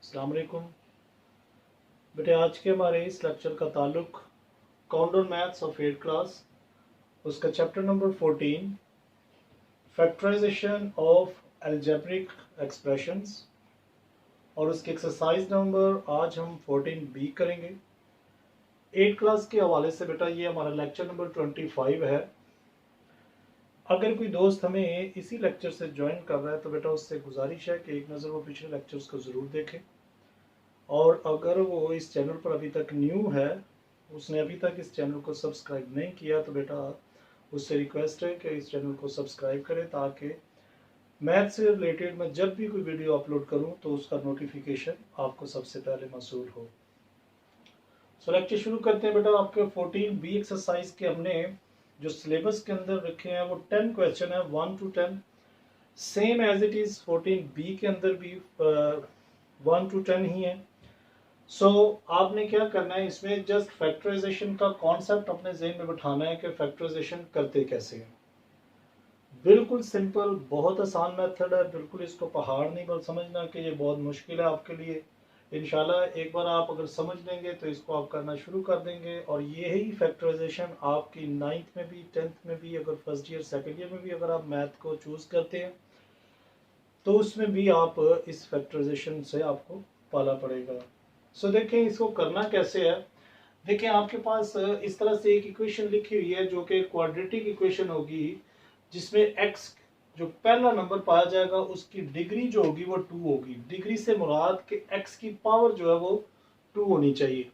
अस्सलाम वालेकुम बेटे। आज के हमारे इस लेक्चर का ताल्लुक counter maths of 8th class, उसका chapter number 14 factorisation of algebraic expressions और उसकी एक्सरसाइज नंबर आज हम 14B करेंगे। 8th क्लास के हवाले से बेटा ये हमारा लेक्चर नंबर 25 है। अगर कोई दोस्त हमें इसी लेक्चर से ज्वाइन कर रहा है तो बेटा उससे गुजारिश है कि एक नज़र वो पिछले लेक्चर्स को ज़रूर देखें, और अगर वो इस चैनल पर अभी तक न्यू है, उसने अभी तक इस चैनल को सब्सक्राइब नहीं किया, तो बेटा उससे रिक्वेस्ट है कि इस चैनल को सब्सक्राइब करें ताकि मैथ से रिलेटेड मैं जब भी कोई वीडियो अपलोड करूं तो उसका नोटिफिकेशन आपको सबसे पहले मौसूल हो। सो लेक्चर शुरू करते हैं बेटा। आपके 14B एक्सरसाइज के हमने जो सिलेबस के अंदर रखे हैं वो 10 क्वेश्चन है, 1 to 10, same as it is 14B के अंदर भी 1 to 10 ही है। सो आपने क्या करना है, इसमें जस्ट फैक्टराइजेशन का कॉन्सेप्ट अपने जहन में बिठाना है कि फैक्टराइजेशन करते कैसे हैं। बिल्कुल सिंपल, बहुत आसान मेथड है, बिल्कुल इसको पहाड़ नहीं बल समझना कि ये बहुत मुश्किल है आपके लिए। इंशाल्लाह एक बार आप अगर समझ लेंगे तो इसको आप करना शुरू कर देंगे, और यही फैक्टराइजेशन आपकी 9th में भी 10th में भी, अगर फर्स्ट ईयर सेकेंड ईयर में भी अगर आप मैथ को चूज करते हैं तो उसमें भी आप इस फैक्टराइजेशन से आपको पाला पड़ेगा। सो देखें इसको करना कैसे है। देखें आपके पास इस तरह से एक इक्वेशन लिखी हुई है जो कि क्वाड्रेटिक इक्वेशन होगी, जिसमें x जो पहला नंबर पाया जाएगा उसकी डिग्री जो होगी वो 2 होगी। डिग्री से मुराद के x की पावर जो है वो 2 होनी चाहिए।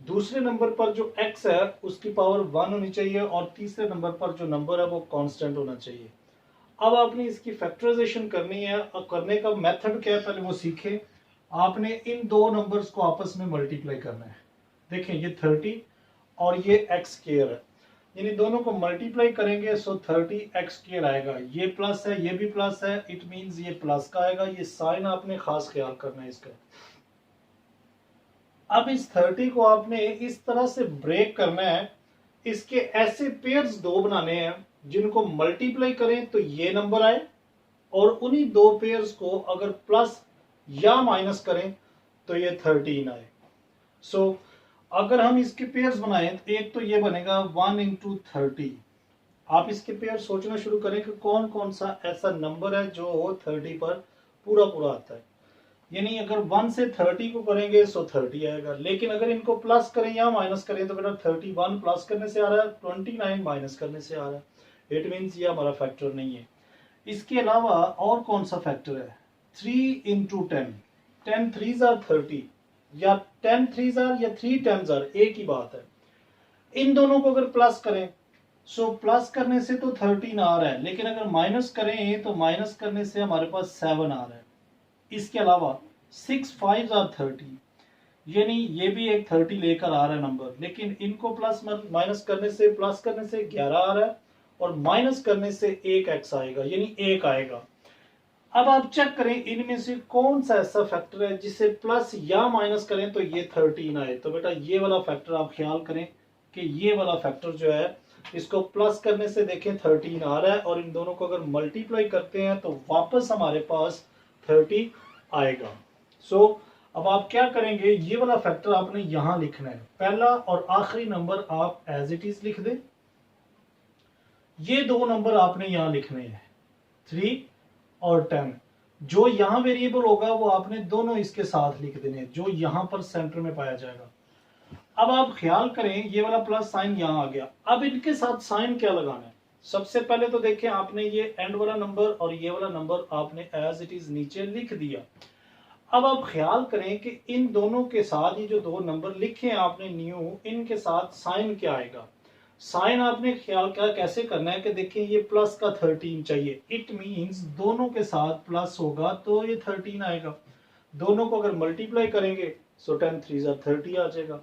दूसरे नंबर पर जो x है उसकी पावर 1 होनी चाहिए, और तीसरे नंबर पर जो नंबर है वो कांस्टेंट होना चाहिए। अब आपने इसकी फैक्टराइजेशन करनी है, और करने का मेथड क्या है पहले वो सीखें। आपने इन दो नंबर्स को आपस में मल्टीप्लाई करना है। देखें ये 30 और ये एक्स स्क्वायर है, यानी दोनों को मल्टीप्लाई करेंगे सो 30 एक्स स्क्वायर आएगा। ये प्लस है, ये भी प्लस है, इट मींस ये प्लस का आएगा। ये साइन आपने खास ख्याल करना है इसका। अब इस 30 को आपने इस तरह से ब्रेक करना है, इसके ऐसे पेयर्स दो बनाने हैं जिनको मल्टीप्लाई करें तो ये नंबर आए, और उन्हीं दो पेयर्स को अगर प्लस या माइनस करें तो ये 13 आए। सो अगर हम इसके पेयर्स बनाएं तो एक तो ये बनेगा 1 into 30। आप इसके पेयर सोचना शुरू करें कि कौन कौन सा ऐसा नंबर है जो 30 पर पूरा पूरा आता है। यानी अगर 1 से 30 को करेंगे सो 30 आएगा, लेकिन अगर इनको प्लस करें या माइनस करें तो बेटा 31 प्लस करने से आ रहा है, 29 माइनस करने से आ रहा है। इट मीन्स ये हमारा फैक्टर नहीं है। इसके अलावा और कौन सा फैक्टर है, 3 into 10, 10 3s are 30, या 10 3s are या 3 10s are, एक ही बात है। इन दोनों को अगर प्लस करें सो प्लस करने से तो 13 आ रहा है, लेकिन अगर माइनस करें तो माइनस करने से हमारे पास 7 आ रहा है। इसके अलावा 6 5s are 30, यानी ये भी एक 30 लेकर आ रहा है नंबर, लेकिन इनको प्लस माइनस करने से, प्लस करने से 11 आ रहा है, और माइनस करने से एक एक्स आएगा, यानी एक आएगा। अब आप चेक करें इनमें से कौन सा ऐसा फैक्टर है जिसे प्लस या माइनस करें तो ये 13 आए। तो बेटा ये वाला फैक्टर आप ख्याल करें कि ये वाला फैक्टर जो है इसको प्लस करने से देखें 13 आ रहा है, और इन दोनों को अगर मल्टीप्लाई करते हैं तो वापस हमारे पास 30 आएगा। सो अब आप क्या करेंगे, ये वाला फैक्टर आपने यहां लिखना है। पहला और आखिरी नंबर आप एज इट इज लिख दें। ये दो नंबर आपने यहां लिखने हैं, 3 और 10। जो यहां वेरिएबल होगा वो आपने दोनों इसके साथ लिख देने, जो यहां पर सेंटर में पाया जाएगा। अब आप ख्याल करें ये वाला प्लस साइन यहां आ गया। अब इनके साथ साइन क्या लगाना है, सबसे पहले तो देखें आपने ये एंड वाला नंबर और ये वाला नंबर आपने एज इट इज नीचे लिख दिया। अब आप ख्याल करें कि इन दोनों के साथ ये जो दो नंबर लिखे हैं आपने न्यू, इनके साथ साइन क्या आएगा। साइन आपने ख्याल क्या कैसे करना है कि देखिए ये प्लस का 13 चाहिए, इट मींस दोनों के साथ प्लस होगा तो ये 13 आएगा। दोनों को अगर मल्टीप्लाई करेंगे सो 10 3s are 30 आ जाएगा।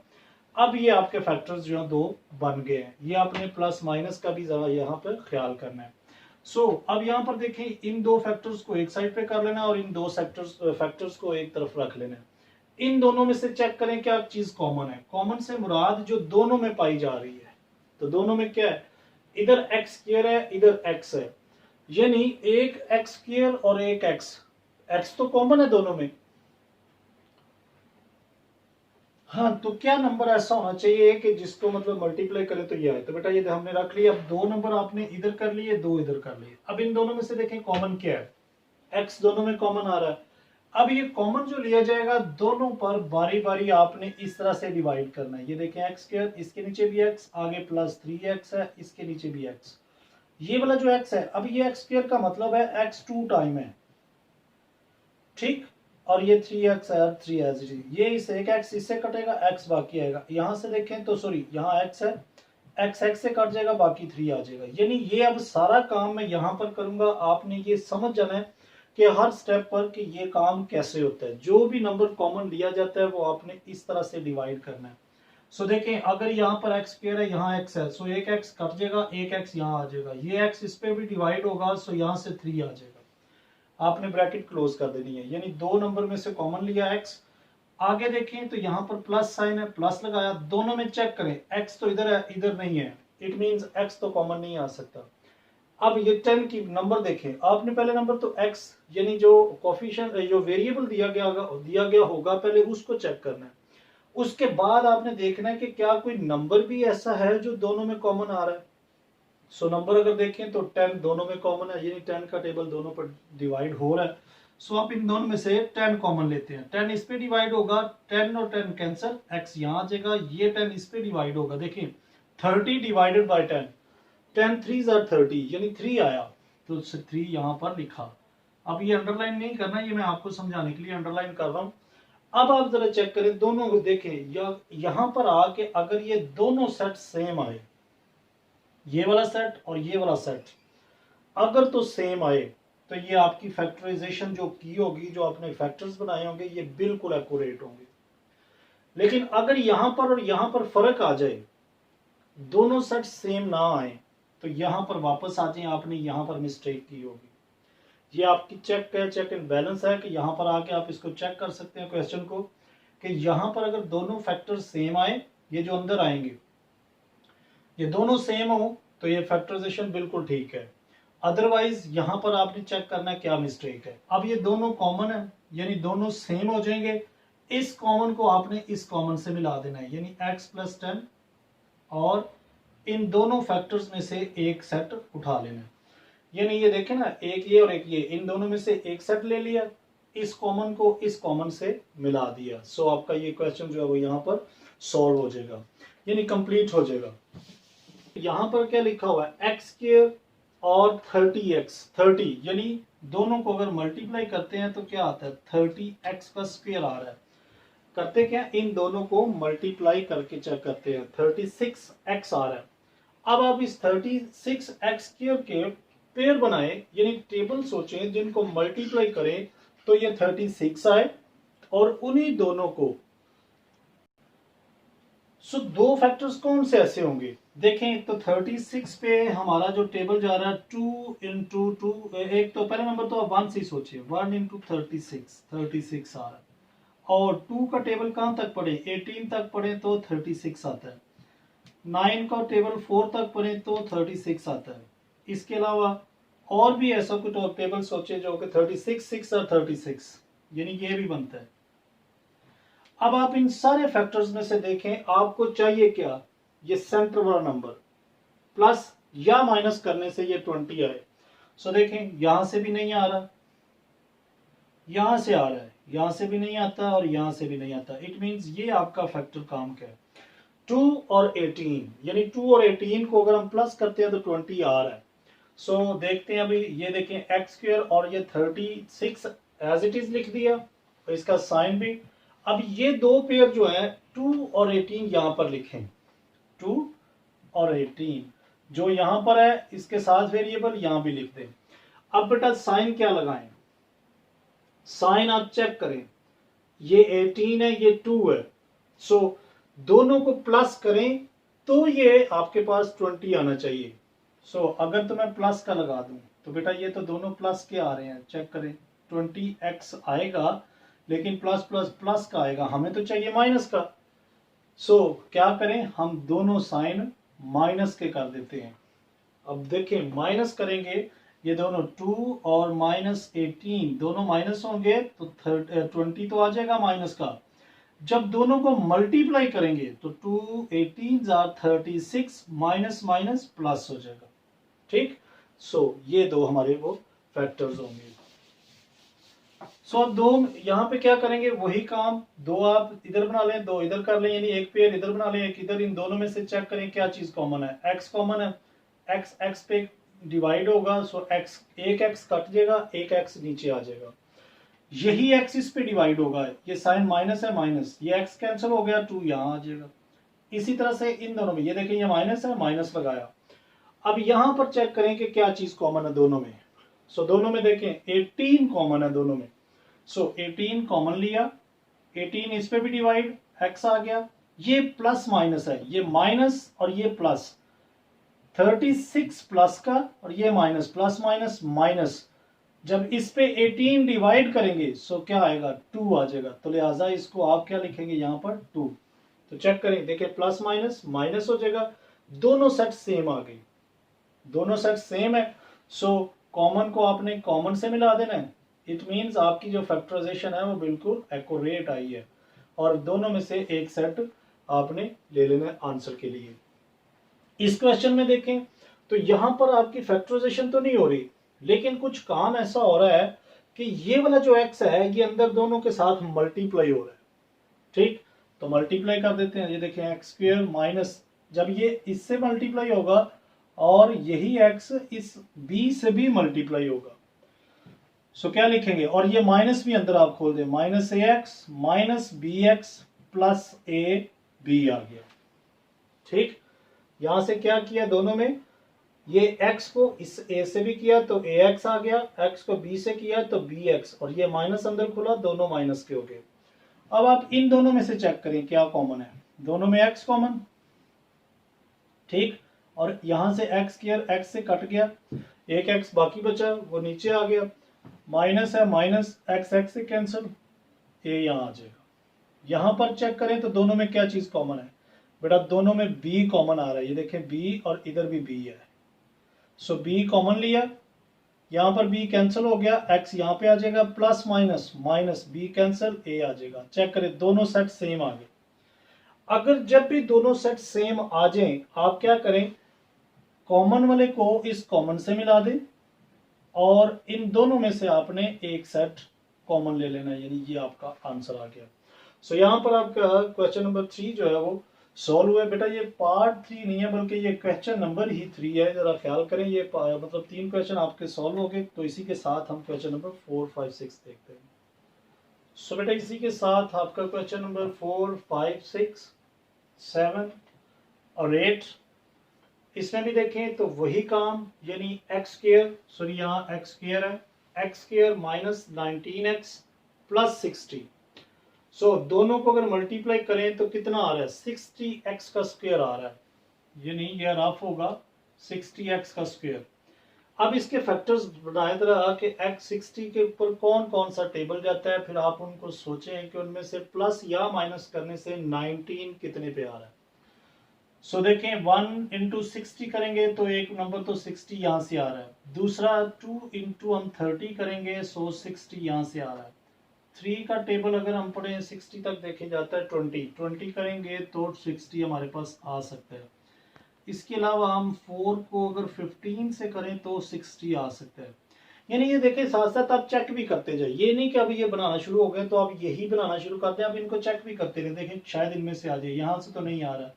अब ये आपके फैक्टर्स जो है दो बन गए हैं। ये आपने प्लस माइनस का भी जरा यहाँ पर ख्याल करना है। अब यहाँ पर देखें इन दो फैक्टर्स को एक साइड पे कर लेना और इन दो फैक्टर्स को एक तरफ रख लेना। इन दोनों में से चेक करें क्या चीज कॉमन है। कॉमन से मुराद जो दोनों में पाई जा रही है, तो दोनों में क्या है, इधर एक्स स्क्वायर है, इधर एक्स है, यानी एक एक्स स्क्वायर और एक एक्स, एक्स तो कॉमन है दोनों में। हाँ, तो क्या नंबर ऐसा होना चाहिए कि जिसको मतलब मल्टीप्लाई करें तो ये आए। तो बेटा ये हमने रख लिया। अब दो नंबर आपने इधर कर लिए, दो इधर कर लिए। अब इन दोनों में से देखें कॉमन क्या है, एक्स दोनों में कॉमन आ रहा है। अब ये कॉमन जो लिया जाएगा दोनों पर बारी बारी आपने इस तरह से डिवाइड करना है। ये देखें एक्स स्क्वायर, इसके नीचे भी एक्स, आगे प्लस 3x है, इसके नीचे भी एक्स। ये वाला जो एक्स है, अब ये एक्स स्क्वायर का मतलब है एक्स 2 टाइम है, ठीक। और ये 3x है, 3 एज इट इज। ये इस एक एक्स इससे कटेगा, एक्स बाकी आएगा। यहां से देखें तो सॉरी, यहाँ एक्स है, एक्स एक्स से कट जाएगा, बाकी 3 आ जाएगा। यानी ये अब सारा काम मैं यहां पर करूंगा। आपने ये समझ जाना है कि हर स्टेप पर कि ये काम कैसे होता है। जो भी नंबर कॉमन लिया जाता है वो आपने इस तरह से डिवाइड करना है। सो देखें, अगर यहाँ पर एक्स स्क्वायर है, यहाँ एक्स है, सो एक एक्स कट जाएगा, एक एक्स यहाँ आ जाएगा। ये एक्स इस पे भी डिवाइड होगा, सो यहाँ से 3 आ जाएगा। आपने ब्रैकेट क्लोज कर देनी है। यानी दो नंबर में से कॉमन लिया एक्स। आगे देखें तो यहाँ पर प्लस साइन है, प्लस लगाया। दोनों में चेक करें, एक्स तो इधर है, इधर नहीं है, इट मींस एक्स तो कॉमन नहीं आ सकता। अब ये 10 की नंबर देखें। आपने पहले नंबर तो x यानी जो कोफिशिएंट जो वेरिएबल दिया गया होगा पहले उसको चेक करना है। उसके बाद आपने देखना है कि क्या कोई नंबर भी ऐसा है जो दोनों में कॉमन आ रहा है। सो नंबर अगर देखें तो 10 दोनों में कॉमन है, यानी 10 का टेबल दोनों पर डिवाइड हो रहा है। सो आप इन दोनों में से 10 कॉमन लेते हैं। 10 इस पे डिवाइड होगा, 10 और 10 कैंसिल, x यहाँ आ जाएगा। ये 10 इस पे डिवाइड होगा, देखिए 30 डिवाइडेड बाय 10, 10 3s आर 30, यानी 3 आया, तो 3 यहाँ पर लिखा। अब ये अंडरलाइन नहीं करना, ये मैं आपको समझाने के लिए अंडरलाइन कर रहा हूं। अब आप जरा चेक करें, दोनों को देखें, यहां पर आके अगर ये दोनों सेट सेम आए, ये वाला सेट और ये वाला सेट अगर तो सेम आए, तो ये आपकी फैक्टराइजेशन जो की होगी, जो आपने फैक्टर्स बनाए होंगे, ये बिल्कुल एक्यूरेट होंगे। लेकिन अगर यहां पर और यहां पर फर्क आ जाए, दोनों सेट सेम ना आए, तो यहां पर वापस आ जाए, आपने यहां पर मिस्टेक की होगी। ये आपकी चेक एंड बैलेंस है कि यहां पर आके आप इसको चेक कर सकते हैं क्वेश्चन को, कि यहां पर अगर दोनों फैक्टर सेम आए, ये जो अंदर आएंगे ये दोनों सेम हो, तो ये फैक्टराइजेशन बिल्कुल ठीक है। अदरवाइज यहां पर आपने चेक करना है क्या मिस्टेक है। अब ये दोनों कॉमन है, यानी दोनों सेम हो जाएंगे। इस कॉमन को आपने इस कॉमन से मिला देना है, यानी x + 10, और इन दोनों फैक्टर्स में से एक सेट उठा लेना है। यानी ये देखें ना, एक ये और एक ये, इन दोनों में से एक सेट ले लिया, इस कॉमन को इस कॉमन से मिला दिया। सो आपका ये क्वेश्चन जो है वो यहाँ पर सॉल्व हो जाएगा, यानी कंप्लीट हो जाएगा। यहां पर क्या लिखा हुआ है, एक्स स्क्वायर और 30x, 30 यानी दोनों को अगर मल्टीप्लाई करते हैं तो क्या आता है, 30x का स्क्वायर आ रहा है। करते क्या, इन दोनों को मल्टीप्लाई करके चेक करते हैं, 36x आ रहा है। अब आप इस 36x स्क्वायर के पेयर बनाए, यानी टेबल सोचें जिनको मल्टीप्लाई करें तो ये 36 आए, और उन्हीं दोनों को दो फैक्टर्स कौन से ऐसे होंगे, देखें तो 36 पे हमारा जो टेबल जा रहा है 2 इंटू 2, एक तो पहला नंबर तो आप 1 से सोचिए, 1 इंटू 36, 36 आ रहा है। और 2 का टेबल कहां तक पढ़े, 18 तक पढ़े तो 36 आता है। 9 का टेबल 4 तक पढ़े तो 36 आता है। इसके अलावा और भी ऐसा कुछ टेबल सोचे जो कि 36, 6 और 36, यानी ये भी बनता है। अब आप इन सारे फैक्टर्स में से देखें, आपको चाहिए क्या, ये सेंटर वाला नंबर, प्लस या माइनस करने से ये 20 आए। सो देखें, यहां से भी नहीं आ रहा, यहां से आ रहा है, यहां से भी नहीं आता और यहां से भी नहीं आता। इट मींस ये आपका फैक्टर काम क्या है, 2 और 18, यानी 2 और 18 को अगर हम प्लस करते हैं तो 20 आ रहा है। सो देखते हैं अभी, ये देखें एक्स स्क्वायर और ये 36 एज इट इज लिख दिया, तो इसका साइन भी। अब ये दो पेयर जो है 2 और 18 यहां पर लिखें, 2 और 18 जो यहां पर है इसके साथ वेरिएबल यहां भी लिख दें। अब बेटा साइन क्या लगाएं, साइन आप चेक करें, ये 18 है, ये 2 है। सो दोनों को प्लस करें तो ये आपके पास 20 आना चाहिए। सो अगर तो मैं प्लस का लगा दूं तो बेटा ये तो दोनों प्लस के आ रहे हैं, चेक करें, 20x आएगा, लेकिन प्लस प्लस प्लस का आएगा, हमें तो चाहिए माइनस का। सो क्या करें, हम दोनों साइन माइनस के कर देते हैं। अब देखें, माइनस करेंगे, ये दोनों 2 और -18 दोनों माइनस होंगे तो 20 तो आ जाएगा माइनस का। जब दोनों को मल्टीप्लाई करेंगे तो 2 18 36 माइनस माइनस प्लस हो जाएगा। ठीक, सो ये दो हमारे वो फैक्टर्स होंगे। सो अब दो यहाँ पे क्या करेंगे, वही काम, दो आप इधर बना लें, दो इधर कर लें, यानी एक पेयर इधर बना लें, एक इधर। इन दोनों में से चेक करें क्या चीज कॉमन है। एक्स कॉमन है, एक्स एक्स पे डिवाइड होगा, सो एक्स, एक एक्स कट जाएगा, एक एक्स नीचे आ जाएगा। यही एक्स इस पे डिवाइड होगा, ये साइन माइनस है माइनस, ये एक्स कैंसिल हो गया, 2 यहाँ आ जाएगा। इसी तरह से इन दोनों में, ये देखें ये माइनस है, माइनस लगाया। अब यहां पर चेक करें कि क्या चीज कॉमन है दोनों में। सो दोनों में देखें 18 कॉमन है दोनों में। सो 18 कॉमन लिया, 18 इस पे भी डिवाइड, एक्स आ गया। ये प्लस माइनस है, ये माइनस और ये प्लस, 36 प्लस का और ये माइनस, प्लस माइनस माइनस। जब इस पे 18 डिवाइड करेंगे सो क्या आएगा, 2 आ जाएगा। तो लिहाजा इसको आप क्या लिखेंगे यहां पर, 2। तो चेक करें, देखिए प्लस माइनस माइनस हो जाएगा, दोनों सेट सेम आ गई, दोनों सेट सेम है। सो कॉमन को आपने कॉमन से मिला देना है। इट मींस आपकी जो फैक्टराइजेशन है वो बिल्कुल एक्यूरेट आई है, और दोनों में से एक सेट आपने ले लेना है आंसर के लिए। इस क्वेश्चन में देखें तो यहां पर आपकी फैक्टराइजेशन तो नहीं हो रही, लेकिन कुछ काम ऐसा हो रहा है कि ये वाला जो एक्स है ये अंदर दोनों के साथ मल्टीप्लाई हो रहा है। ठीक, तो मल्टीप्लाई कर देते हैं। ये देखें एक्स स्क्वायर माइनस, जब ये इससे मल्टीप्लाई होगा और यही एक्स इस बी से भी मल्टीप्लाई होगा, सो क्या लिखेंगे, और ये माइनस भी अंदर आप खोल दें, minus a x minus b x plus a b आ गया। ठीक, यहां से क्या किया दोनों में, ये x को इस a से भी किया तो ax आ गया, x को b से किया तो bx, और ये माइनस अंदर खुला, दोनों माइनस के हो गए। अब आप इन दोनों में से चेक करें क्या कॉमन है, दोनों में x कॉमन। ठीक, और यहां से x किया, x से कट गया, एक x बाकी बचा वो नीचे आ गया, माइनस है माइनस, x x से कैंसिल, a यहां आ जाएगा। यहां पर चेक करें तो दोनों में क्या चीज कॉमन है बेटा, दोनों में b कॉमन आ रहा है, ये देखें b और इधर भी b है। सो b कॉमन लिया, यहां पर b कैंसिल हो गया, x यहां पे आ जाएगा, plus minus minus, b cancel, a आ जाएगा। चेक करें दोनों सेट सेम आ गए। अगर जब भी दोनों सेट सेम आ जाएं, आप क्या करें, कॉमन वाले को इस कॉमन से मिला दें, और इन दोनों में से आपने एक सेट कॉमन ले लेना, यानी ये आपका आंसर आ गया। सो यहां पर आपका क्वेश्चन नंबर 3 जो है वो सॉल्व हुआ है। बेटा ये पार्ट 3 नहीं है, बल्कि ये क्वेश्चन नंबर ही 3 है, जरा ख्याल करें। ये मतलब 3 क्वेश्चन आपके सॉल्व हो गए। तो इसी के साथ हम क्वेश्चन नंबर 4 5 6 देखते हैं। सो बेटा इसी के साथ आपका क्वेश्चन नंबर 4 5 6 7 और 8, इसमें भी देखें तो वही काम, यानी एक्स स्क्वायर, सॉरी यहाँ एक्स स्क्वायर है, x square minus 19x plus 60। सो दोनों को अगर मल्टीप्लाई करें तो कितना आ रहा है, 60x का स्क्वायर आ रहा है, यानी ये रफ होगा 60x का स्क्वायर। अब इसके फैक्टर्स बनाए तरह कि x 60 के ऊपर कौन कौन सा टेबल जाता है, फिर आप उनको सोचें कि उनमें से प्लस या माइनस करने से 19 कितने पे आ रहा है। सो देखें 1 इंटू 60 करेंगे तो एक नंबर तो 60 यहां से आ रहा है, दूसरा 2 इंटू हम 30 करेंगे सो 60 यहां से आ रहा है। 3 का टेबल अगर हम पढ़े 60 तक देखे जाता है, 20 करेंगे तो 60 हमारे पास आ सकता है। इसके अलावा हम 4 को अगर 15 से करें तो 60 आ सकता है। यानी ये देखें साथ साथ आप चेक भी करते जाए, ये नहीं कि अभी ये बनाना शुरू हो गए तो आप यही बनाना शुरू करते हैं, आप इनको चेक भी करते रहे, देखें शायद इनमें से आ जाए। यहाँ से तो नहीं आ रहा,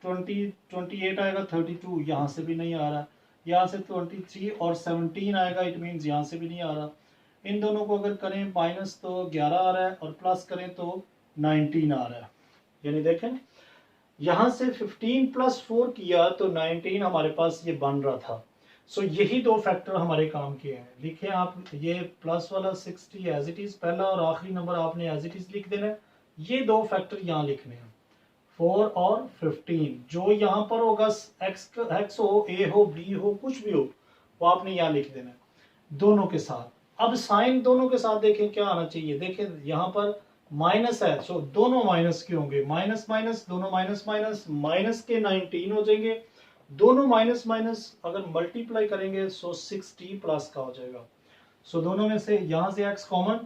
28 आएगा, 32 यहाँ से भी नहीं आ रहा, यहाँ से 23 और 17 आएगा, इट मीन्स यहाँ से भी नहीं आ रहा। इन दोनों को अगर करें माइनस तो 11 आ रहा है और प्लस करें तो 19 आ रहा है। यानी देखें यहां से 15 प्लस 4 किया तो 19 हमारे पास ये बन रहा था। सो यही दो फैक्टर हमारे काम के हैं। लिखें आप ये प्लस वाला 60 एज इट इज, पहला और आखिरी नंबर आपने एज इट इज लिख देना है। ये दो फैक्टर यहाँ लिखने हैं, 4 और 15। जो यहाँ पर होगा एक्स हो, ए हो, बी हो, कुछ भी हो, वो आपने यहाँ लिख देना है दोनों के साथ। अब साइन दोनों के साथ देखें क्या आना चाहिए, देखें यहाँ पर माइनस है, सो दोनों माइनस के होंगे, माइनस माइनस, दोनों माइनस माइनस, माइनस के 19 हो जाएंगे, दोनों माइनस माइनस अगर मल्टीप्लाई करेंगे सो 60 प्लस का हो जाएगा। सो दोनों में से यहां से एक्स कॉमन,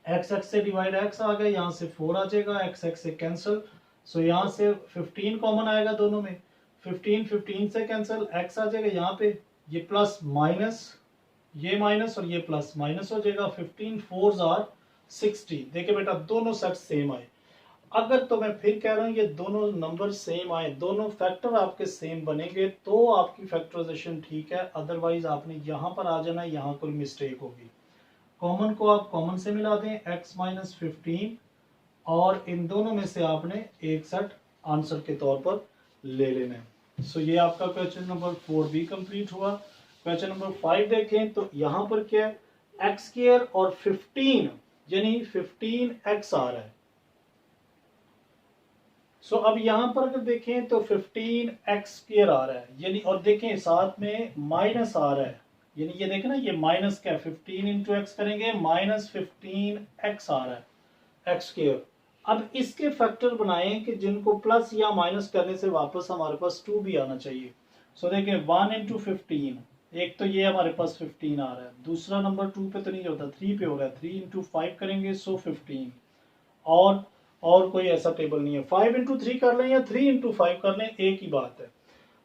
एक्स एक्स से डिवाइड एक्स आ गया, यहाँ से 4 आ जाएगा, एक्स एक्स से कैंसिल, सो यहाँ से 15 कॉमन आएगा दोनों में, 15 15 से कैंसिल, एक्स आ जाएगा यहाँ पे, ये प्लस माइनस, ये माइनस और ये प्लस माइनस हो जाएगा, 15 4 आर 60। देखिए बेटा दोनों सेट सेम आए। अगर तो मैं फिर कह रहा हूँ ये दोनों नंबर सेम आए, दोनों फैक्टर आपके सेम बनेंगे तो आपकी फैक्टराइजेशन ठीक है, अदरवाइज आपने यहाँ पर आ जाना, यहाँ कोई मिस्टेक होगी। कॉमन को आप कॉमन से मिला दें, x माइनस 15, और इन दोनों में से आपने एक सेट आंसर के तौर पर ले लेना है। सो ये आपका क्वेश्चन नंबर 4 भी कंप्लीट हुआ। क्वेश्चन नंबर 5 देखें तो यहाँ पर क्या है, एक्स स्क्वायर और 15 यानी 15x आ रहा है। सो अब यहां पर अगर देखें तो 15x स्क्वायर आ रहा है, यानी और देखें साथ में माइनस आ रहा है, यानी ये देखें ना ये माइनस क्या, 15 इंटू एक्स करेंगे माइनस 15x आ रहा है एक्स स्क्वायर। अब इसके फैक्टर बनाएं कि जिनको प्लस या माइनस करने से वापस हमारे पास 2 भी आना चाहिए। सो देखें 1 इंटू 15, एक तो ये हमारे पास 15 आ रहा है, दूसरा नंबर 2 पे तो नहीं होता, 3 पे हो रहा है, 3 इंटू 5 करेंगे सो 15, और कोई ऐसा टेबल नहीं है, 5 इंटू 3 कर लें या 3 इंटू 5 कर लें, एक ही बात है।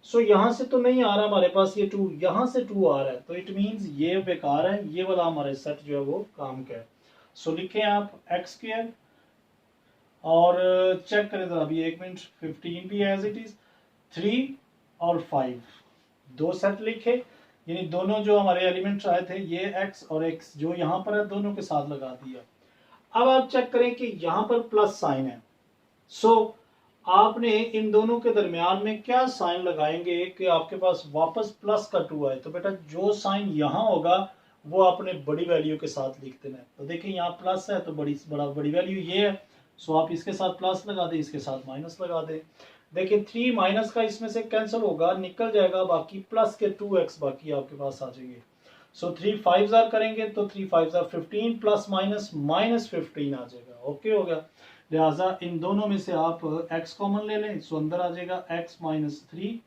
सो यहां से तो नहीं आ रहा हमारे पास ये 2, यहां से 2 आ रहा है, तो इट मींस ये बेकार है, ये वाला हमारे सेट जो है वो काम का है। सो लिखें आप एक्स स्क्वायर और चेक करें जरा अभी एक मिनट, 15 भी एज इट इज, 3 और 5 दो सेट लिखे, यानी दोनों जो हमारे एलिमेंट्स आए थे ये x और x जो यहाँ पर है दोनों के साथ लगा दिया। अब आप चेक करें कि यहां पर प्लस साइन है, सो आपने इन दोनों के दरमियान में क्या साइन लगाएंगे कि आपके पास वापस प्लस का 2 आए। तो बेटा जो साइन यहां होगा वो आपने बड़ी वैल्यू के साथ लिख देना है। तो देखिए यहाँ प्लस है तो बड़ी वैल्यू ये है, सो आप इसके साथ प्लस लगा दें, इसके साथ माइनस लगा दें। देखिए 3 माइनस का इसमें से कैंसिल होगा, निकल जाएगा, बाकी प्लस के 2x बाकी आपके पास आ जाएंगे। सो 3 5 करेंगे तो 3 5 15 प्लस माइनस माइनस 15 आ जाएगा, ओके हो गया। लिहाजा इन दोनों में से आप x कॉमन ले लें, सो अंदर आ जाएगा x माइनस 3,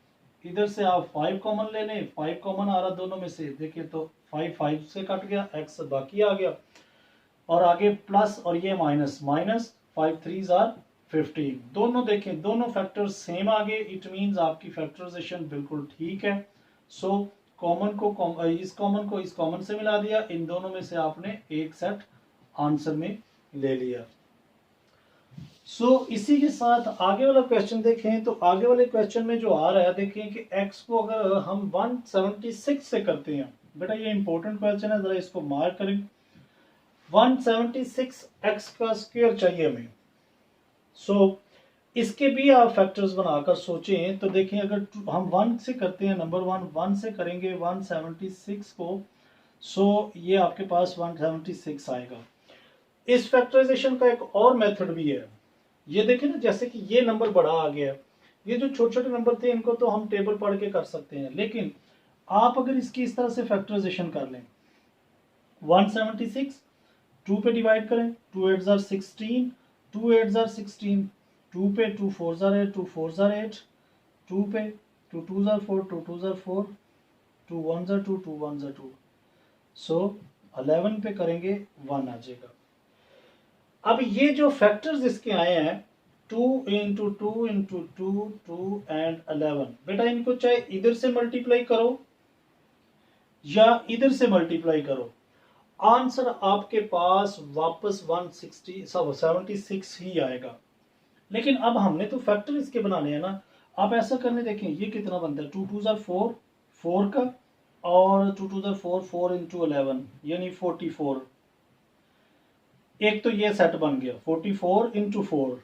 इधर से आप 5 कॉमन ले लें, 5 कॉमन आ रहा दोनों में से, देखिए तो 5 5 से कट गया, x बाकी आ गया, और आगे प्लस और ये माइनस माइनस, 5 3 15, दोनों देखें दोनों फैक्टर्स सेम आ गए, इट मींस आपकी फैक्टराइजेशन बिल्कुल ठीक है। सो कॉमन को इस कॉमन से मिला दिया, इन दोनों में से आपने एक सेट आंसर में ले लिया। सो इसी के साथ आगे वाला क्वेश्चन देखें तो आगे वाले क्वेश्चन में जो आ रहा है, देखें कि x को अगर हम 176 से करते हैं, बेटा ये इंपॉर्टेंट क्वेश्चन है, जरा इसको मार्क करें। 176 x का स्क्वायर चाहिए हमें। सो इसके भी आप फैक्टर्स बनाकर सोचें तो देखें, अगर हम 1 से करते हैं, नंबर 1 से करेंगे 176 को, सो ये आपके पास 176 आएगा। इस फैक्टराइजेशन का एक और मेथड भी है, ये देखें ना, जैसे कि ये नंबर बड़ा आ गया, ये जो छोटे छोटे नंबर थे इनको तो हम टेबल पढ़ के कर सकते हैं, लेकिन आप अगर इसकी इस तरह से फैक्टराइजेशन कर लें, 176 2 पे डिवाइड करें, 2 8 16, 2 8 16, 2 पे 2 4 8, 2 4 8, 2 पे 2 2 4, 2 2 4, 2 1 2, 2 1 2, सो 11 पे करेंगे 1 आ जाएगा। अब ये जो फैक्टर्स इसके आए हैं 2 इंटू 2 इंटू 2 2 एंड 11, बेटा इनको चाहे इधर से मल्टीप्लाई करो या इधर से मल्टीप्लाई करो, आंसर आपके पास वापस 176 ही आएगा। लेकिन अब हमने तो फैक्टर इसके बनाने हैं ना, आप ऐसा करने देखें ये कितना बनता है, 2 2 4 4 का, और 2 2 4 4 इंटू 11 यानी 44, एक तो ये सेट बन गया 44 इंटू 4।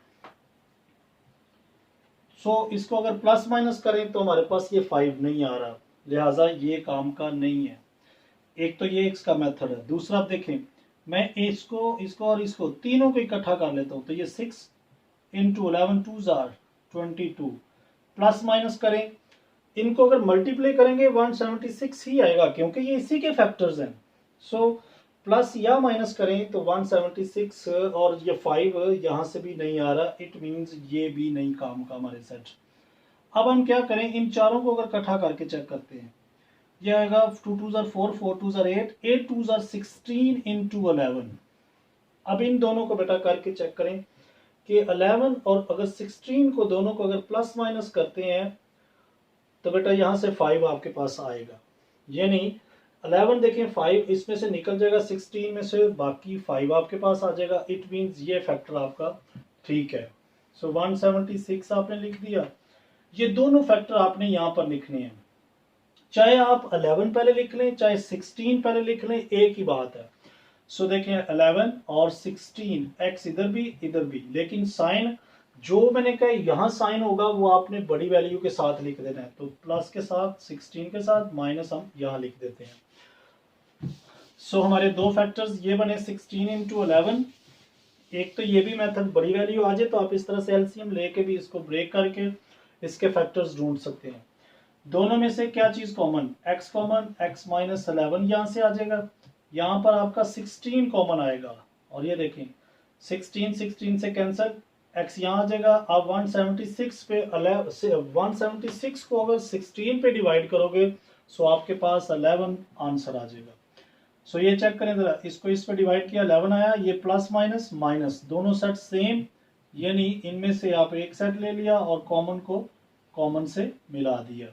सो इसको अगर प्लस माइनस करें तो हमारे पास ये 5 नहीं आ रहा, लिहाजा ये काम का नहीं है। एक तो ये इसका मेथड है। दूसरा आप देखें, मैं इसको और इसको तीनों को इकट्ठा कर लेता हूं, तो ये 6 इंटू 11 2 22, प्लस माइनस करें, इनको अगर मल्टीप्लाई करेंगे 176 ही आएगा क्योंकि ये इसी के फैक्टर्स हैं। सो प्लस या माइनस करें तो 176 और ये 5 यहां से भी नहीं आ रहा, इट मींस ये भी नहीं काम का हमारे सेट। अब हम क्या करें, इन चारों को अगर इकट्ठा करके चेक करते हैं, ये आएगा 2 2 4 4 2 8 8 2 16 इंटू 11, अब इन दोनों को बेटा करके चेक करें कि 11 और अगर 16 को दोनों को अगर प्लस माइनस करते हैं तो बेटा यहां से 5 आपके पास आएगा। यानी 11 देखें 5 इसमें से निकल जाएगा, 16 में से बाकी 5 आपके पास आ जाएगा। इट मींस ये फैक्टर आपका ठीक है। सो 176 आपने लिख दिया। ये दोनों फैक्टर आपने यहां पर लिखने हैं, चाहे आप 11 पहले लिख लें चाहे 16 पहले लिख लें, एक ही बात है। सो देखें 11 और 16 एक्स इधर भी, लेकिन साइन जो मैंने कहा यहां साइन होगा वो आपने बड़ी वैल्यू के साथ लिख देना है। तो प्लस के साथ 16 के साथ माइनस हम यहां लिख देते हैं। सो हमारे दो फैक्टर्स ये बने 16 इंटू 11। एक तो ये भी मेथड बड़ी वैल्यू आ जाए तो आप इस तरह से एलसीएम लेके भी इसको ब्रेक करके इसके फैक्टर्स ढूंढ सकते हैं। दोनों में से क्या चीज common, x common, x minus 11 यहां से आ जाएगा, यहां पर आपका 16 कॉमन आएगा। और ये देखें 16 से कैंसिल, x यहां आ जाएगा। अब 176 पे 176 को अगर 16 पे डिवाइड करोगे सो आपके पास 11 आंसर आ जाएगा। सो ये चेक करें जरा, इसको इस पे डिवाइड किया 11 आया, ये प्लस माइनस माइनस दोनों सेट सेम, यानी इनमें से आप एक सेट ले लिया और कॉमन को कॉमन से मिला दिया।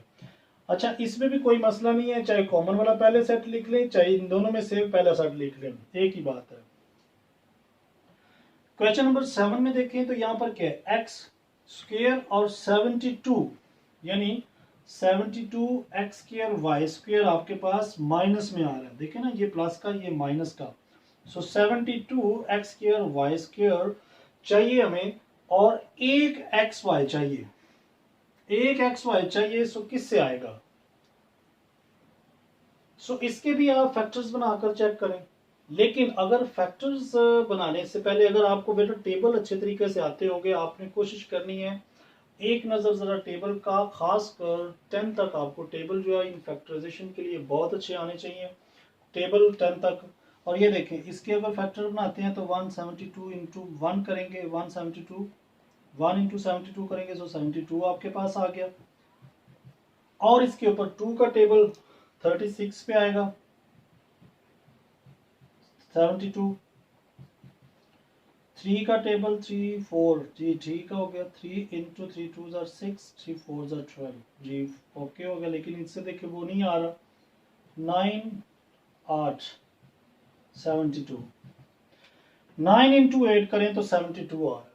अच्छा इसमें भी कोई मसला नहीं है, चाहे कॉमन वाला पहले सेट लिख लें चाहे इन दोनों में से पहला सेट लिख लें, एक ही बात है। क्वेश्चन नंबर 7 में देखें तो यहां पर क्या है, एक्स स्क्वायर और 72 यानी 72 एक्स स्क्वायर वाई स्क्वायर आपके पास माइनस में आ रहा है। देखें ना, ये प्लस का ये माइनस का। सो 72 एक्स स्क्वायर वाई स्क्वायर चाहिए हमें और एक एक्स वाई चाहिए, एक एक्स वाई चाहिए। सो किससे आएगा? सो इसके भी आप फैक्टर्स बनाकर चेक करें। लेकिन अगर फैक्टर्स बनाने से पहले अगर आपको बेटा टेबल अच्छे तरीके से आते होंगे, आपने कोशिश करनी है एक नजर जरा टेबल का, खासकर 10 तक आपको टेबल जो है इन फैक्टराइजेशन के लिए बहुत अच्छे आने चाहिए, टेबल 10 तक। और ये देखें इसके अगर फैक्टर बनाते हैं तो 172 इंटू 1 करेंगे, 172 1 इंटू 72 करेंगे तो 72 आपके पास आ गया। और इसके ऊपर 2 का टेबल 36 पे आएगा, 72 3 का टेबल 3 4 जी ठीक हो गया, 3 इंटू 3 2 जार 6 3 4 जार 12 जी ओके हो गया। लेकिन इससे देखिए वो नहीं आ रहा, 9 8 72 9 इंटू 8 करें तो 72 आ रहा है।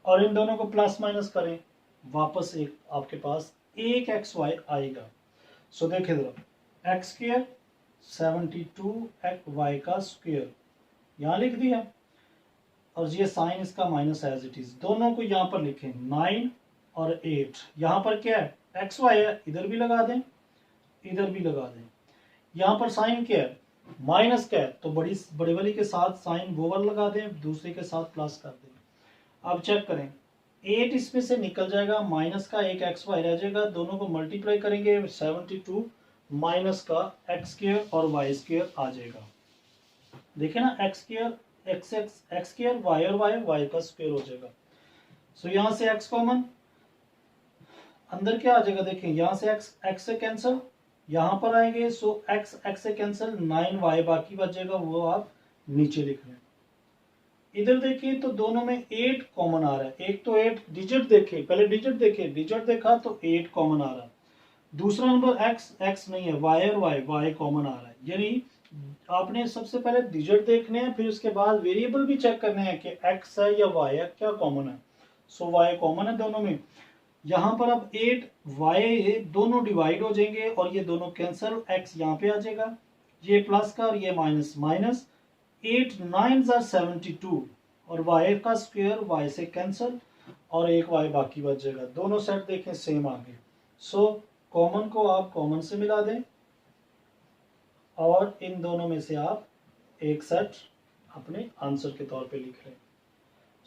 और इन दोनों को प्लस माइनस करें वापस एक आपके पास एक एक्स वाई आएगा। सो देखिए जरा, एक्स स्क्वायर 72 एक्स वाई का स्क्वायर यहां लिख दिया और ये साइन इसका माइनस एज इट इज, दोनों को यहां पर लिखें 9 और 8। यहां पर क्या है, एक्स वाई है, इधर भी लगा दें इधर भी लगा दें। यहां पर साइन क्या है, माइनस क्या है, तो बड़ी वाली के साथ साइन वो वाला लगा दें, दूसरे के साथ प्लस कर दें। अब चेक करें 8 इसमें से निकल जाएगा, माइनस का एक एक्स वाई रह जाएगा, दोनों को मल्टीप्लाई करेंगे 72 माइनस का एक्स स्क्वायर और वाई स्क्वायर आ जाएगा। देखिए ना, x square x x x square y और वाई वाई का स्क्वायर हो जाएगा। सो यहां से एक्स कॉमन, अंदर क्या आ जाएगा, देखिए यहां से एक्स एक्स से कैंसिल, यहां पर आएंगे सो एक्स एक्स से कैंसिल, 9 वाई बाकी बचेगा वो आप नीचे लिख रहे हैं। इधर देखिए तो दोनों में 8 कॉमन आ रहा है, एक तो 8 डिजिट देखे, पहले डिजिट देखे, डिजिट देखा तो 8 कॉमन आ रहा है। दूसरा नंबर एक्स एक्स नहीं है, वाई और वाई वाई कॉमन आ रहा है। यानी आपने सबसे पहले डिजिट देखने हैं, फिर उसके बाद वेरिएबल भी चेक करने हैं कि एक्स है या वाई है, क्या कॉमन है। सो वाई कॉमन है दोनों में। यहाँ पर अब 8 वाई दोनों डिवाइड हो जाएंगे और ये दोनों कैंसिल, एक्स यहाँ पे आ जाएगा, ये प्लस का और ये माइनस माइनस, 8 9 72 और y का स्क्वायर y से कैंसिल और एक y बाकी बच जाएगा। दोनों सेट देखें सेम आ गए। सो कॉमन को आप कॉमन से मिला दें और इन दोनों में से आप एक सेट अपने आंसर के तौर पे लिख लें।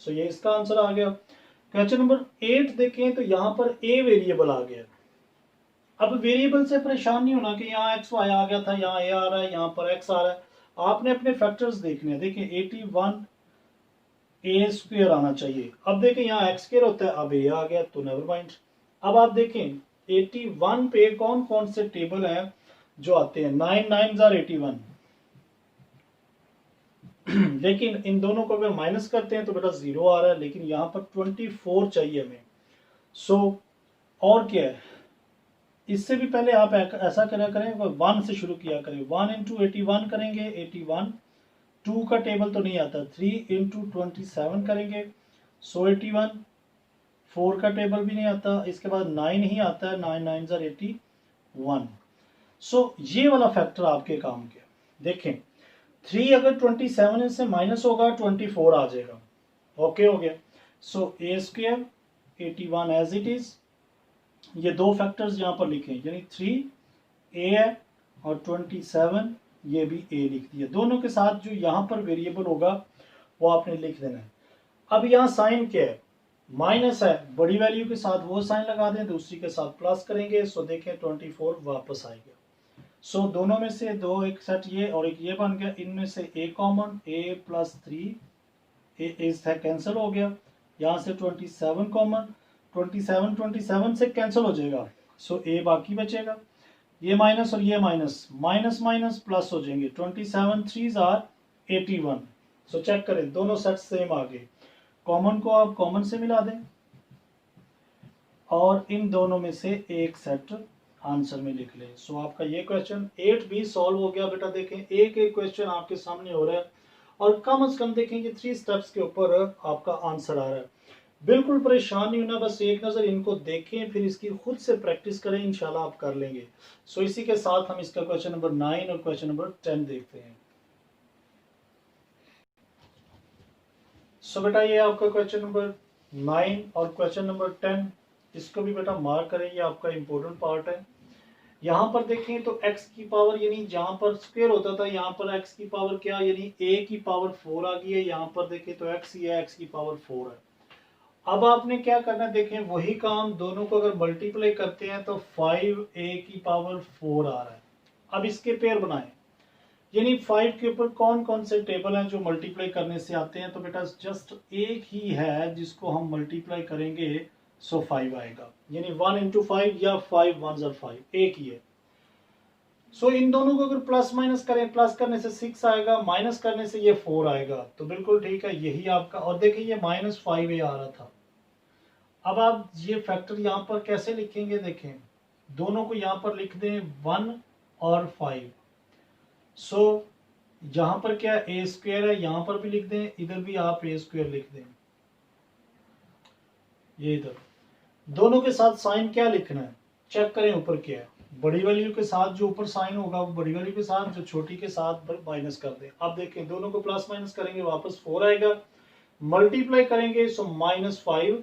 सो ये इसका आंसर आ गया। क्वेश्चन नंबर 8 देखें तो यहां पर a वेरिएबल आ गया। अब वेरिएबल से परेशान नहीं होना कि यहाँ एक्स वाई आ गया था, यहाँ a आ रहा है, यहाँ पर x आ रहा है। आपने अपने फैक्टर्स देखने हैं। देखिए 81 ए स्क्वायर आना चाहिए। अब देखें यहाँ एक्स स्क्वायर होता है, अब ए आ गया तो नेवर माइंड। अब आप देखें 81 पे कौन कौन से टेबल हैं जो आते हैं, 9 9 जार 81, लेकिन इन दोनों को अगर माइनस करते हैं तो बेटा 0 आ रहा है, लेकिन यहाँ पर 24 चाहिए हमें। सो और क्या है, इससे भी पहले आप ऐसा करा करें, 1 से शुरू किया करें। 1 इंटू 81 करेंगे, 81। 2 का टेबल तो नहीं आता, 3 इंटू 27 करेंगे, सो 81। 4 का टेबल भी नहीं आता, इसके बाद 9 ही आता है, 9 9 ज़र 81। सो ये वाला फैक्टर आपके काम के। देखें 3 अगर 27 से माइनस होगा 24 आ जाएगा। ओके हो गया। सो ए स्क्वायर 81 एज इट इज, ये दो फैक्टर्स यहाँ पर लिखे, यानी 3 ए है और 27 ये भी ए लिख दिया। दोनों के साथ जो यहाँ पर वेरिएबल होगा वो आपने लिख देना है। अब यहाँ साइन क्या है, माइनस है, बड़ी वैल्यू के साथ वो साइन लगा दें, दूसरी के साथ प्लस करेंगे। सो देखें 24 वापस आएगा। सो दोनों में से दो, एक सेट ये और एक ये बन गया, इनमें से ए कॉमन, ए प्लस 3 ए कैंसिल हो गया। यहाँ से 27 कॉमन, 27 से कैंसिल हो जाएगा। सो ए बाकी बचेगा, ये माइनस और ये माइनस, माइनस माइनस प्लस हो जाएंगे। 27 3 आर 81। सो चेक करें दोनों सेट सेम आ गए। कॉमन को आप कॉमन से मिला दें और इन दोनों में से एक सेट आंसर में लिख ले। सो आपका ये क्वेश्चन 8 भी सॉल्व हो गया बेटा। देखें एक एक क्वेश्चन आपके सामने हो रहा है और कम से कम देखेंगे 3 स्टेप्स के ऊपर आपका आंसर आ रहा है। बिल्कुल परेशान नहीं होना, बस एक नज़र इनको देखें, फिर इसकी खुद से प्रैक्टिस करें, इंशाल्लाह आप कर लेंगे। सो इसी के साथ हम इसका क्वेश्चन नंबर 9 और क्वेश्चन नंबर 10 देखते हैं। सो बेटा ये आपका क्वेश्चन नंबर 9 और क्वेश्चन नंबर 10, इसको भी बेटा मार्क करें, ये आपका इंपॉर्टेंट पार्ट है। यहाँ पर देखें तो x की पावर, यानी जहां पर स्क्वायर होता था यहाँ पर x की पावर क्या, यानी a की पावर 4 आ गई है। यहाँ पर देखें तो x ही है, x की पावर 4 है। अब आपने क्या करना है, देखें वही काम, दोनों को अगर मल्टीप्लाई करते हैं तो 5a की पावर 4 आ रहा है। अब इसके पेयर बनाएं, यानी 5 के ऊपर कौन कौन से टेबल हैं जो मल्टीप्लाई करने से आते हैं। तो बेटा जस्ट एक ही है जिसको हम मल्टीप्लाई करेंगे, सो 5 आएगा, यानी 1 इंटू 5 या 5 1 ज़र 5, एक ही है। सो इन दोनों को अगर प्लस माइनस करें, प्लस करने से 6 आएगा, माइनस करने से ये 4 आएगा। तो बिल्कुल ठीक है, यही आपका। और देखिए ये -5a आ रहा था। अब आप ये फैक्टर यहाँ पर कैसे लिखेंगे, देखें दोनों को यहाँ पर लिख दें 1 और 5। सो यहाँ पर क्या ए स्क्वायर है, यहाँ पर भी लिख दें, इधर भी आप ए स्क्वायर लिख दें। ये इधर दोनों के साथ साइन क्या लिखना है, चेक करें ऊपर क्या है। बड़ी वैल्यू के साथ जो ऊपर साइन होगा वो बड़ी वैल्यू के साथ, जो छोटी के साथ माइनस कर दें। अब देखें दोनों को प्लस माइनस करेंगे वापस 4 आएगा, मल्टीप्लाई करेंगे सो -5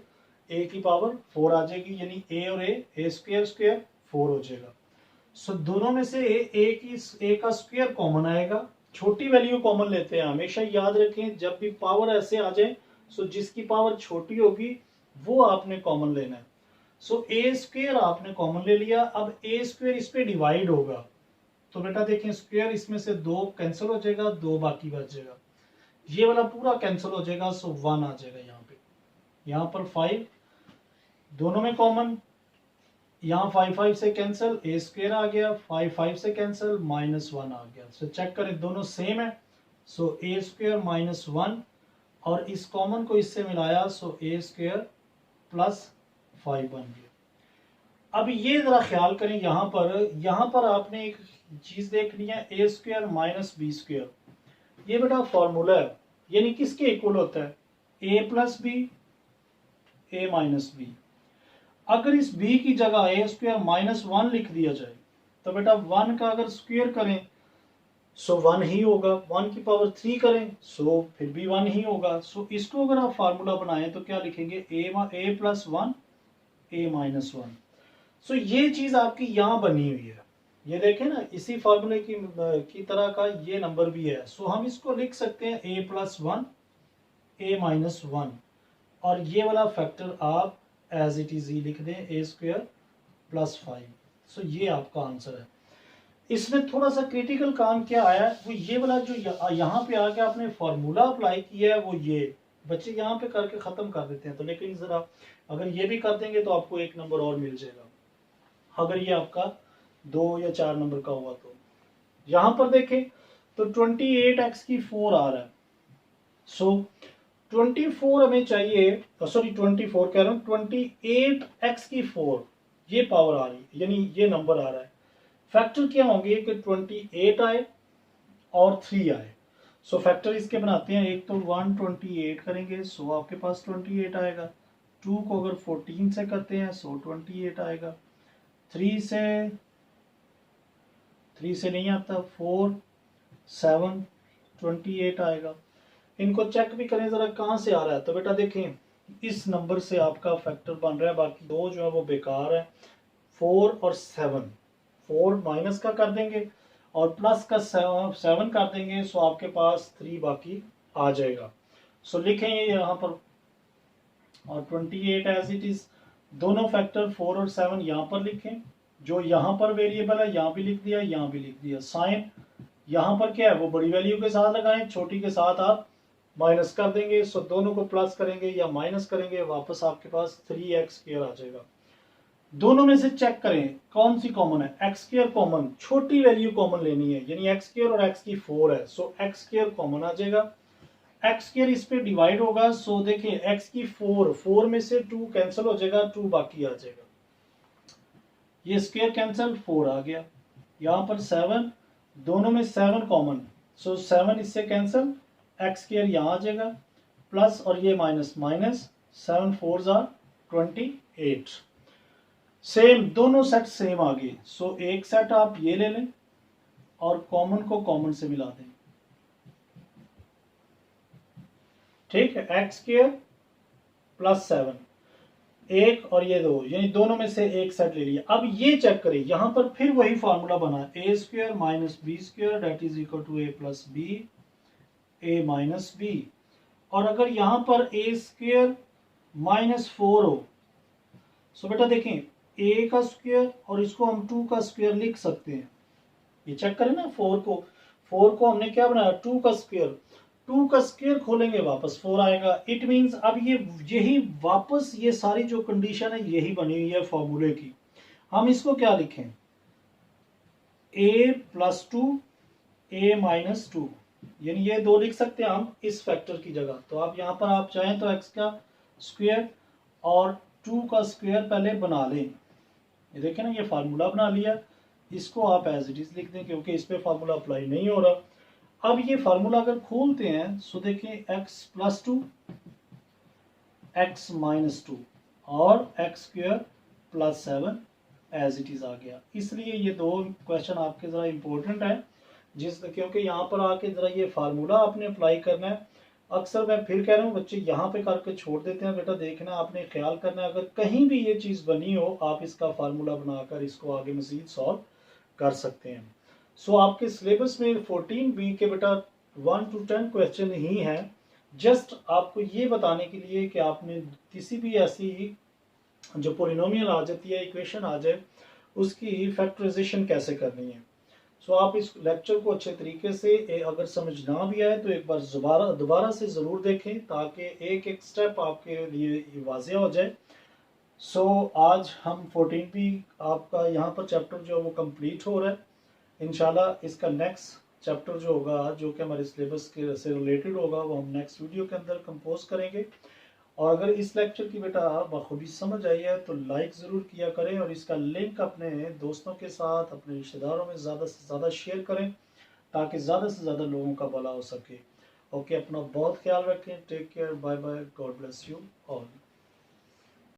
ए की पावर 4 आ जाएगी, यानी ए और ए स्क्वायर स्क्वायर 4 हो जाएगा। सो दोनों में से ए का स्क्वायर कॉमन आएगा, छोटी वैल्यू कॉमन लेते हैं। हमेशा याद रखें जब भी पावर ऐसे आ जाए, सो जिसकी पावर छोटी होगी वो आपने कॉमन लेना है। सो ए स्क्वायर आपने कॉमन ले लिया। अब ए स्क्वायर इस पे डिवाइड होगा, तो बेटा देखें स्क्वायर इसमें से 2 कैंसिल हो जाएगा, 2 बाकी बच जाएगा, ये वाला पूरा कैंसिल हो जाएगा। सो 1 आ जाएगा यहाँ पे, यहाँ पर 5 दोनों में कॉमन, यहाँ 5 5 से कैंसिल, ए स्क्वायर आ गया, 5 5 से कैंसिल, -1 आ गया। सो चेक करें दोनों सेम है। सो ए स्क्वायर -1 और इस कॉमन को इससे मिलाया, सो ए स्क्वायर +5 बन गया। अब ये जरा ख्याल करें, यहाँ पर आपने एक चीज देखनी है, ए स्क्वायर -b स्क्वायर, ये बेटा फॉर्मूला है, यानी किसके इक्वल होता है, a + b a - b। अगर इस b की जगह ए स्क्वायर -1 लिख दिया जाए तो बेटा 1 का अगर स्क्वायर करें सो 1 ही होगा, 1 की पावर 3 करें सो फिर भी 1 ही होगा। सो इसको अगर आप फार्मूला बनाएं तो क्या लिखेंगे, a + 1 a - 1। सो ये चीज आपकी यहाँ बनी हुई है, ये देखें ना, इसी फार्मूले की तरह का ये नंबर भी है। सो हम इसको लिख सकते हैं a + 1 a - 1, और ये वाला फैक्टर आप एज इट इज ही लिख दें, ए स्क्वायर +5। सो ये आपका आंसर है। इसमें थोड़ा सा क्रिटिकल काम क्या आया है, वो ये वाला जो यहाँ पे आके आपने फॉर्मूला अप्लाई किया है, वो ये बच्चे यहाँ पे करके खत्म कर देते हैं। तो लेकिन जरा अगर ये भी कर देंगे तो आपको 1 नंबर और मिल जाएगा, अगर ये आपका 2 या 4 नंबर का हुआ तो। यहाँ पर देखें तो 28x की 4 आ रहा है, सो 24 हमें चाहिए, सॉरी 24 कह रहा हूँ, 28x की 4 ये पावर आ रही है, यानी ये नंबर आ रहा है। फैक्टर क्या होंगे कि 28 आए और 3 आए। सो फैक्टर इसके बनाते हैं, एक तो 128 करेंगे सो आपके पास 28 आएगा, 2 को अगर 14 से करते हैं सो 28 आएगा, 3 से नहीं आता, 4 7 28 आएगा। इनको चेक भी करें जरा कहाँ से आ रहा है, तो बेटा देखें इस नंबर से आपका फैक्टर बन रहा है, बाकी दो जो है वो बेकार है, 4 और 7। 4 माइनस का कर देंगे और प्लस का 7 कर देंगे, सो आपके पास 3 बाकी आ जाएगा। सो लिखेंगे यहाँ पर, और 28 एज इट इज, दोनों फैक्टर 4 और 7 यहाँ पर लिखें, जो यहाँ पर वेरिएबल है यहाँ भी लिख दिया, यहाँ भी लिख दिया। साइन यहाँ पर क्या है वो बड़ी वैल्यू के साथ लगाएं, छोटी के साथ आप माइनस कर देंगे। सो दोनों को प्लस करेंगे या माइनस करेंगे, वापस आपके पास 3x² आ जाएगा। दोनों में से चेक करें कौन सी कॉमन है, x² कॉमन, छोटी वैल्यू कॉमन लेनी है, यानी x² और x की 4 है, सो x² कॉमन आ जाएगा। x² इस पे डिवाइड होगा, सो देखिए x की 4 में से 2 कैंसिल हो जाएगा, 2 बाकी आ जाएगा, ये स्क्वायर कैंसिल, 4 आ गया। यहाँ पर 7, दोनों में 7 कॉमन, सो 7 इससे कैंसिल, x² यहाँ आ जाएगा, प्लस और ये माइनस माइनस, 7 4 जार 28। सेम दोनों सेट सेम आ गए, सो एक सेट आप ये ले लें और कॉमन को कॉमन से मिला दें, ठीक है, x² प्लस 7, एक और ये 2, यानी दोनों में से एक सेट ले लिया। अब ये चेक करें, यहां पर फिर वही फार्मूला बना, a² minus b² that is equal to a plus b, a minus b। और अगर यहां पर a² माइनस 4 हो, सो बेटा देखें a का स्क्वायर और इसको हम 2 का स्क्वायर लिख सकते हैं। ये चेक करें ना, 4 को हमने क्या बनाया, 2 का स्क्वायर, 2 का स्क्वायर खोलेंगे वापस 4 आएगा। इट मींस अब ये यही वापस ये सारी जो कंडीशन है यही बनी हुई है फॉर्मूले की। हम इसको क्या लिखें, a प्लस 2 a माइनस 2, यानी ये 2 लिख सकते हैं हम इस फैक्टर की जगह। तो आप यहाँ पर आप चाहें तो x का स्क्वायर और 2 का स्क्वायर पहले बना लें, ये देखें ना, ये फार्मूला बना लिया, इसको आप एज इट इज लिख दें क्योंकि इस पे फार्मूला अप्लाई नहीं हो रहा। अब ये फार्मूला अगर खोलते हैं सो देखें x प्लस 2 x माइनस 2 और x² plus 7 as it is आ गया। इसलिए ये दो क्वेश्चन आपके जरा इंपॉर्टेंट है, क्योंकि यहाँ पर आके जरा ये फार्मूला आपने अप्लाई करना है। अक्सर मैं फिर कह रहा हूँ बच्चे यहाँ पे करके छोड़ देते हैं, बेटा देखना आपने ख्याल करना है, अगर कहीं भी ये चीज़ बनी हो आप इसका फार्मूला बनाकर इसको आगे मजीद सॉल्व कर सकते हैं। सो आपके सिलेबस में 14B के बेटा 1 to 10 क्वेश्चन ही हैं, जस्ट आपको ये बताने के लिए कि आपने किसी भी ऐसी जो पोलिनोमियल आ जाती है, इक्वेशन आ जाए, उसकी फैक्टराइजेशन कैसे करनी है। सो आप इस लेक्चर को अच्छे तरीके से अगर समझ ना भी आए तो एक बार दोबारा से ज़रूर देखें ताकि एक एक स्टेप आपके लिए वाज़ेह हो जाए। सो आज हम 14B आपका यहाँ पर चैप्टर जो है वो कंप्लीट हो रहा है। इंशाल्लाह इसका नेक्स्ट चैप्टर जो होगा, जो कि हमारे सिलेबस के से रिलेटेड होगा, वो हम नेक्स्ट वीडियो के अंदर कंपोज करेंगे। और अगर इस लेक्चर की बेटा बखूबी समझ आई है तो लाइक ज़रूर किया करें और इसका लिंक अपने दोस्तों के साथ, अपने रिश्तेदारों में ज़्यादा से ज़्यादा शेयर करें ताकि ज़्यादा से ज़्यादा लोगों का भला हो सके। ओके, अपना बहुत ख्याल रखें, take care, bye bye, God bless you all.